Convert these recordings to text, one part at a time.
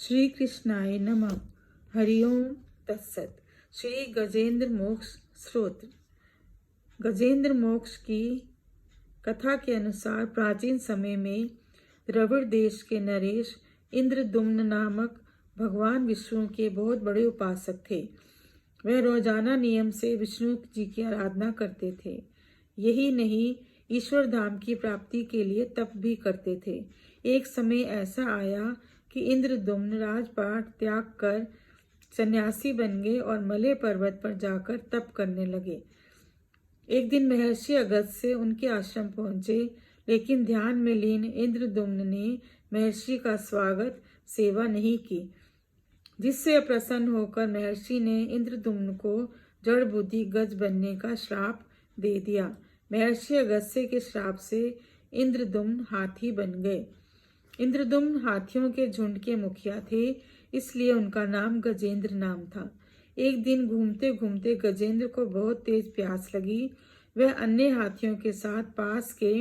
श्री कृष्णाय नमः। हरिओम तत्सत। श्री गजेंद्र मोक्ष स्त्रोत्र। गजेंद्र मोक्ष की कथा के अनुसार प्राचीन समय में द्रविड़ देश के नरेश इंद्रदुम्न नामक भगवान विष्णु के बहुत बड़े उपासक थे। वह रोजाना नियम से विष्णु जी की आराधना करते थे। यही नहीं, ईश्वर धाम की प्राप्ति के लिए तप भी करते थे। एक समय ऐसा आया कि इंद्रदुम्न राजपाट त्याग कर सन्यासी बन गए और मलय पर्वत पर जाकर तप करने लगे। एक दिन महर्षि अगस्त्य उनके आश्रम पहुंचे, लेकिन ध्यान में लीन इंद्रदुम्न ने महर्षि का स्वागत सेवा नहीं की, जिससे अप्रसन्न होकर महर्षि ने इंद्रदुम्न को जड़ बुद्धि गज बनने का श्राप दे दिया। महर्षि अगस्त्य के श्राप से इंद्रदुम्न हाथी बन गए। इंद्रदुम्न हाथियों के झुंड के मुखिया थे, इसलिए उनका नाम गजेंद्र नाम था। एक दिन घूमते घूमते गजेंद्र को बहुत तेज प्यास लगी। वह अन्य हाथियों के साथ पास के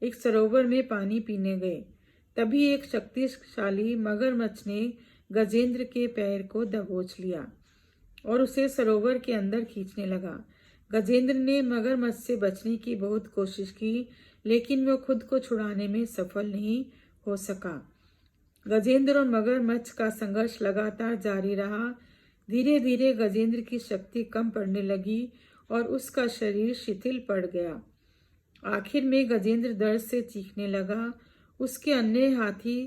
एक सरोवर में पानी पीने गए। तभी एक शक्तिशाली मगरमच्छ ने गजेंद्र के पैर को दबोच लिया और उसे सरोवर के अंदर खींचने लगा। गजेंद्र ने मगरमच्छ से बचने की बहुत कोशिश की, लेकिन वह खुद को छुड़ाने में सफल नहीं हो सका। गजेंद्र और मगरमच्छ का संघर्ष लगातार जारी रहा। धीरे धीरे गजेंद्र की शक्ति कम पड़ने लगी और उसका शरीर शिथिल पड़ गया। आखिर में गजेंद्र दर्द से चीखने लगा। उसके अन्य हाथी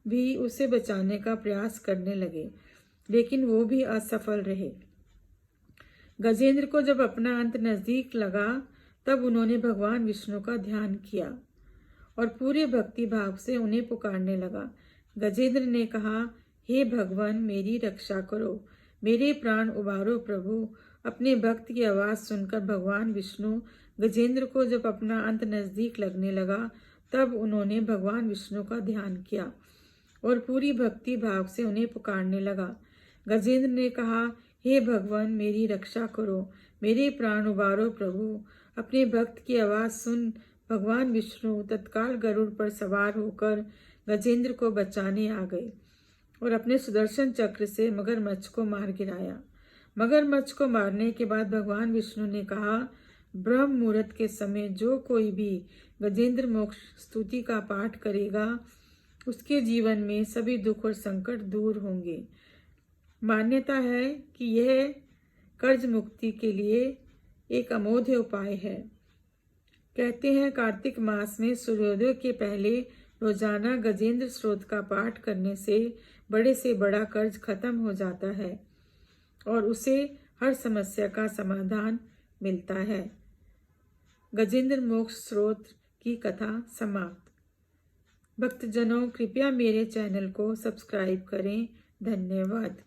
भी उसे बचाने का प्रयास करने लगे, लेकिन वो भी असफल रहे। गजेंद्र को जब अपना अंत नजदीक लगा, तब उन्होंने भगवान विष्णु का ध्यान किया और पूरे भक्ति भाव से उन्हें पुकारने लगा। गजेंद्र ने कहा, हे भगवान, मेरी रक्षा करो, मेरे प्राण उबारो प्रभु। अपने भक्त की आवाज सुनकर भगवान विष्णु गजेंद्र को जब अपना अंत नजदीक लगने लगा, तब उन्होंने भगवान विष्णु का ध्यान किया और पूरी भक्ति भाव से उन्हें पुकारने लगा। गजेंद्र ने कहा, हे भगवान, मेरी रक्षा करो, मेरे प्राण उबारो प्रभु। अपने भक्त की आवाज सुन भगवान विष्णु तत्काल गरुड़ पर सवार होकर गजेंद्र को बचाने आ गए और अपने सुदर्शन चक्र से मगरमच्छ को मार गिराया। मगरमच्छ को मारने के बाद भगवान विष्णु ने कहा, ब्रह्म मुहूर्त के समय जो कोई भी गजेंद्र मोक्ष स्तुति का पाठ करेगा, उसके जीवन में सभी दुख और संकट दूर होंगे। मान्यता है कि यह कर्ज मुक्ति के लिए एक अमोघ उपाय है। कहते हैं, कार्तिक मास में सूर्योदय के पहले रोजाना गजेंद्र स्त्रोत का पाठ करने से बड़ा कर्ज खत्म हो जाता है और उसे हर समस्या का समाधान मिलता है। गजेंद्र मोक्ष स्त्रोत्र की कथा समाप्त। भक्तजनों, कृपया मेरे चैनल को सब्सक्राइब करें। धन्यवाद।